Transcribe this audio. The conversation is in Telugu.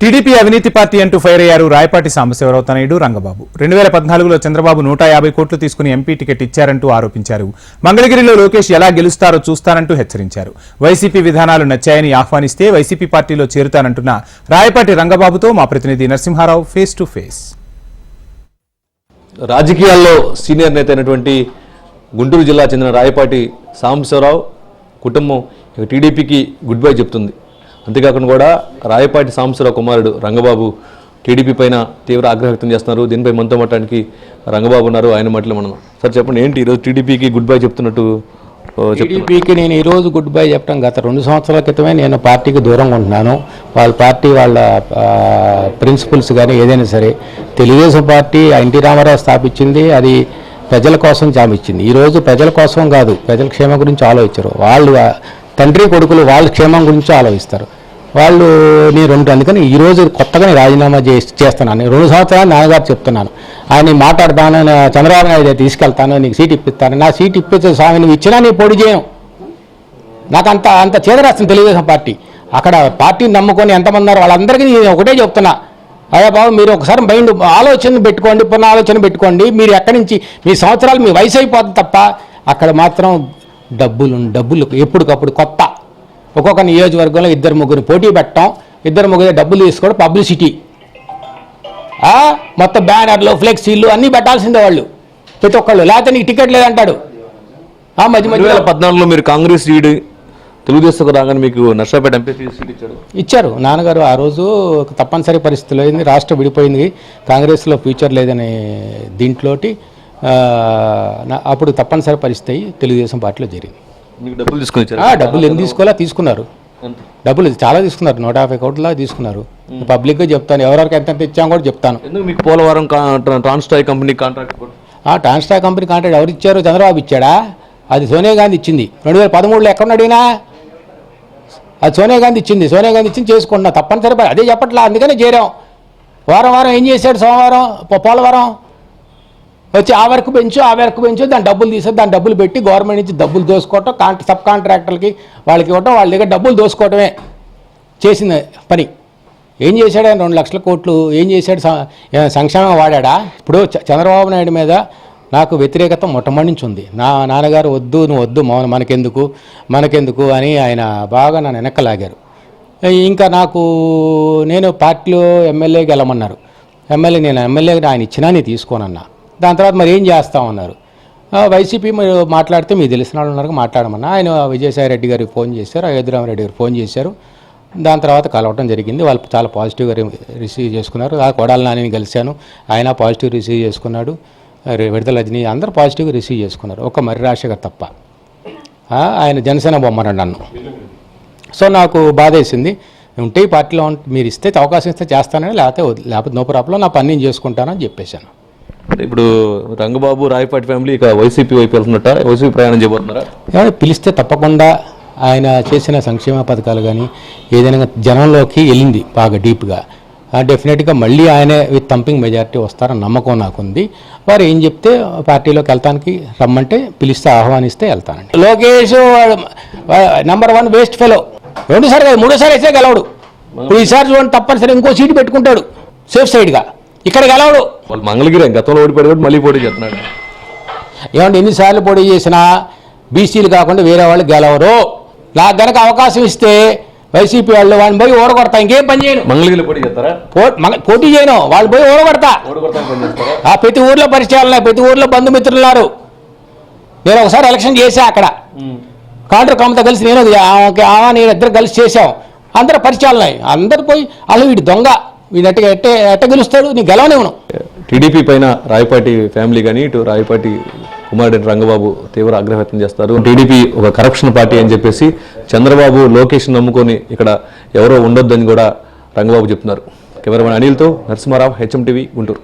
టీడీపీ అవినీతి పార్టీ అంటూ ఫైర్ అయ్యారు రాయపాటి సాంబశివరావు తనయుడు రంగబాబు. 2014లో చంద్రబాబు 150 కోట్లు తీసుకుని ఎంపీ టికెట్ ఇచ్చారంటూ ఆరోపించారు. మంగళగిరిలో లోకేష్ ఎలా గెలుస్తారో చూస్తానంటూ హెచ్చరించారు. వైసీపీ విధానాలు నచ్చాయని ఆహ్వానిస్తే వైసీపీ పార్టీలో చేరుతానంటున్న రాయపాటి రంగబాబుతో మా ప్రతినిధి నరసింహారావు ఫేస్ టు ఫేస్. రాజకీయాల్లో సీనియర్ నేత అయినటువంటి గుంటూరు జిల్లా చెందిన రాయపాటి సాంబశివరావు కుటుంబం టీడీపీకి గుడ్ బై చెప్తుంది. అంతేకాకుండా కూడా రాయపాటి సాంబశివరావు కుమారుడు రంగబాబు టీడీపీ పైన తీవ్ర ఆగ్రహం వ్యక్తం చేస్తున్నారు. దీనిపై మనతో మాట్లాడడానికి రంగబాబు ఉన్నారు. ఆయన మాటలు మనం సార్ చెప్పండి, ఏంటి ఈరోజు టీడీపీకి గుడ్ బై చెప్తున్నట్టు? టీడీపీకి నేను ఈరోజు గుడ్ బై చెప్పడం, గత 2 సంవత్సరాల క్రితమే నేను పార్టీకి దూరంగా ఉంటున్నాను. వాళ్ళ పార్టీ వాళ్ళ ప్రిన్సిపల్స్ కానీ ఏదైనా సరే, తెలుగుదేశం పార్టీ ఎన్టీ రామారావు స్థాపించింది, అది ప్రజల కోసం స్థాపించింది. ఈరోజు ప్రజల కోసం కాదు, ప్రజల క్షేమం గురించి ఆలోచించరు. వాళ్ళు తండ్రి కొడుకులు వాళ్ళ క్షేమం గురించి ఆలోచిస్తారు. వాళ్ళు నేను అందుకని ఈరోజు కొత్తగానే రాజీనామా చేస్తున్నాను. 2 సంవత్సరాలు నాన్నగారు చెప్తున్నాను, ఆయన మాట్లాడతాను, చంద్రబాబు నాయుడు తీసుకెళ్తాను, నీకు సీట్ ఇప్పిస్తాను. నా సీట్ ఇప్పించే స్వామి, నువ్వు ఇచ్చినా నీ పొడి చేయను. నాకు అంత చేదరాస్తుంది తెలుగుదేశం పార్టీ. అక్కడ పార్టీని నమ్ముకొని ఎంతమంది ఉన్నారు వాళ్ళందరికీ నేను ఒకటే చెప్తున్నా, అయ్యా బాబు మీరు ఒకసారి మైండ్ ఆలోచన పెట్టుకోండి, పునరాలోచన పెట్టుకోండి. మీరు ఎక్కడి నుంచి మీ సంవత్సరాలు మీ వయసు అయిపోతుంది తప్ప అక్కడ మాత్రం డబ్బులు ఎప్పటికప్పుడు కొత్త. ఒక్కొక్క నియోజకవర్గంలో 2-3 పోటీ పెట్టడం, 2-3 డబ్బులు తీసుకోవడం, పబ్లిసిటీ, మొత్తం బ్యానర్లు ఫ్లెక్సీలు అన్నీ పెట్టాల్సిందే వాళ్ళు ప్రతి ఒక్కళ్ళు. లేకపోతే నీకు టికెట్ లేదంటాడు. మధ్య 2014లో మీరు కాంగ్రెస్ లీడ్ తెలుగుదేశం రాగానే మీకు నర్సాపేట ఎంపీ సీట్ ఇచ్చారు నాన్నగారు. ఆ రోజు తప్పనిసరి పరిస్థితులు అయింది, రాష్ట్రం విడిపోయింది, కాంగ్రెస్లో ఫ్యూచర్ లేదనే దీంట్లోటి అప్పుడు తప్పనిసరి పరిస్థితి తెలుగుదేశం పార్టీలో జరిగింది. డబ్బులు ఎందుకు తీసుకోవాలా తీసుకున్నారు, డబ్బులు చాలా తీసుకున్నారు, 150 కోట్ల తీసుకున్నారు. పబ్లిక్గా చెప్తాను, ఎవరెవరికి ఎంత ఇచ్చామో కూడా చెప్తాను. మీకు Polavaram Transstroy company contract, Transstroy company contract ఎవరు ఇచ్చారు? చంద్రబాబు ఇచ్చాడా? అది సోనియా గాంధీ ఇచ్చింది. 2013లో ఎక్కడున్నాడు అడిగినా అది సోనియా గాంధీ ఇచ్చింది. సోనియా గాంధీ ఇచ్చింది చేసుకుంటున్నా, తప్పనిసరి అదే చెప్పట్లా. అందుకనే చేరాం. వారం ఏం చేశాడు? సోమవారం పోలవరం వచ్చి ఆ వరకు పెంచు దాని డబ్బులు తీసేది, దాని డబ్బులు పెట్టి గవర్నమెంట్ నుంచి డబ్బులు దోసుకోవటం, సబ్ కాంట్రాక్టర్లకి వాళ్ళకి ఇవ్వటం, వాళ్ళ దగ్గర డబ్బులు దోసుకోవటమే చేసిన పని. ఏం చేశాడు ఆయన? 2 లక్షల కోట్లు ఏం చేశాడు? సంక్షేమం వాడా? ఇప్పుడు చంద్రబాబు నాయుడు మీద నాకు వ్యతిరేకత మొట్టమొదటి నుంచి ఉంది. నా నాన్నగారు నువ్వు వద్దు మనకెందుకు అని ఆయన బాగా నన్ను వెనక్కలాగారు. ఇంకా నేను పార్టీలో ఎమ్మెల్యేకి వెళ్ళమన్నారు. నేను ఎమ్మెల్యేకి ఆయన ఇచ్చినా నేను తీసుకోనన్నా. దాని తర్వాత మరి ఏం చేస్తామన్నారు. వైసీపీ మీరు మాట్లాడితే మీకు తెలిసిన వాళ్ళు ఉన్నారు, మాట్లాడమన్నా. ఆయన విజయసాయి రెడ్డి గారికి ఫోన్ చేశారు, అయోధ్యరామరెడ్డి గారికి ఫోన్ చేశారు. దాని తర్వాత కలవటం జరిగింది. వాళ్ళు చాలా పాజిటివ్గా రిసీవ్ చేసుకున్నారు. కొడాలి నానిని కలిశాను, ఆయన పాజిటివ్ రిసీవ్ చేసుకున్నాడు. విడదల రజనీ అందరూ పాజిటివ్గా రిసీవ్ చేసుకున్నారు, ఒక్క మర్రి రాజశేఖర్ తప్ప. ఆయన జనసేన బొమ్మరండి నన్ను. సో నాకు బాధ వేసింది. ఉంటే ఈ పార్టీలో మీరు ఇస్తే అవకాశం ఇస్తే చేస్తానని, లేకపోతే నో ప్రాబ్లం, నా పని నేను చేసుకుంటానని చెప్పేశాను. ఇప్పుడు రంగబాబు రాయపాటి ఫ్యామిలీ ఇక వైసీపీ వైపు వెళ్తున్నట్ట, వైసీపీ ప్రయాణం చేయబోతున్నారా? ఏమైనా పిలిస్తే తప్పకుండా ఆయన చేసిన సంక్షేమ పథకాలు కానీ ఏదైనా జనంలోకి వెళ్ళింది బాగా డీప్గా. డెఫినెట్గా మళ్ళీ ఆయనే విత్ థంపింగ్ మెజారిటీ వస్తారని నమ్మకం నాకుంది. వారు ఏం చెప్తే పార్టీలోకి వెళ్తానికి రమ్మంటే పిలిస్తే ఆహ్వానిస్తే వెళ్తానండి. Lokesh #1 waste fellow. 2సారి కాదు 3సారి అయితే గెలవడు. ఇప్పుడు ఈసారి చూడండి, తప్పనిసరి ఇంకో సీటు పెట్టుకుంటాడు సేఫ్ సైడ్గా. ఇక్కడ గెలవడు. వాళ్ళు మంగళగిరి గతంలో ఓడిపోయాడు, మళ్ళీ పోటీ చేస్తున్నాడు. ఏమంటే ఎన్నిసార్లు పోటీ చేసినా బీసీలు కాకుండా వేరే వాళ్ళు గెలవరు. నాకు గనక అవకాశం ఇస్తే వైసీపీ వాళ్ళు వాళ్ళని పోయి ఓడగొడతా, ఇంకేం పని చేయను. మంగళగిరిలో పోటీ చేస్తారా? పోటీ చేయను, వాళ్ళు పోయి ఓడగొడతా. ప్రతి ఊర్లో పరిచయాలు ఉన్నాయి, ప్రతి ఊర్లో బంధుమిత్రులు ఉన్నారు. నేను ఒకసారి ఎలక్షన్ చేశా అక్కడ, కాంట్రాక్ట్ కమ్మతో కలిసి నేను ఇద్దరు కలిసి చేసాం. అందరూ పరిచయాలు ఉన్నాయి, అందరు పోయి అసలు వీడి దొంగ, వీడు ఎట్ట గెలుస్తాడు, నీ గెలవనివ్వను. టీడీపీ పైన రాయపాటి ఫ్యామిలీ కానీ ఇటు రాయపాటి కుమారుడు రంగబాబు తీవ్ర ఆగ్రహం వ్యక్తం చేస్తారు. టీడీపీ ఒక కరప్షన్ పార్టీ అని చెప్పేసి చంద్రబాబు లోకేష్ నమ్ముకొని ఇక్కడ ఎవరో ఉండొద్దని కూడా రంగబాబు చెప్తున్నారు. కెమెరామెన్ అనిల్తో నరసింహారావు, HM TV, గుంటూరు.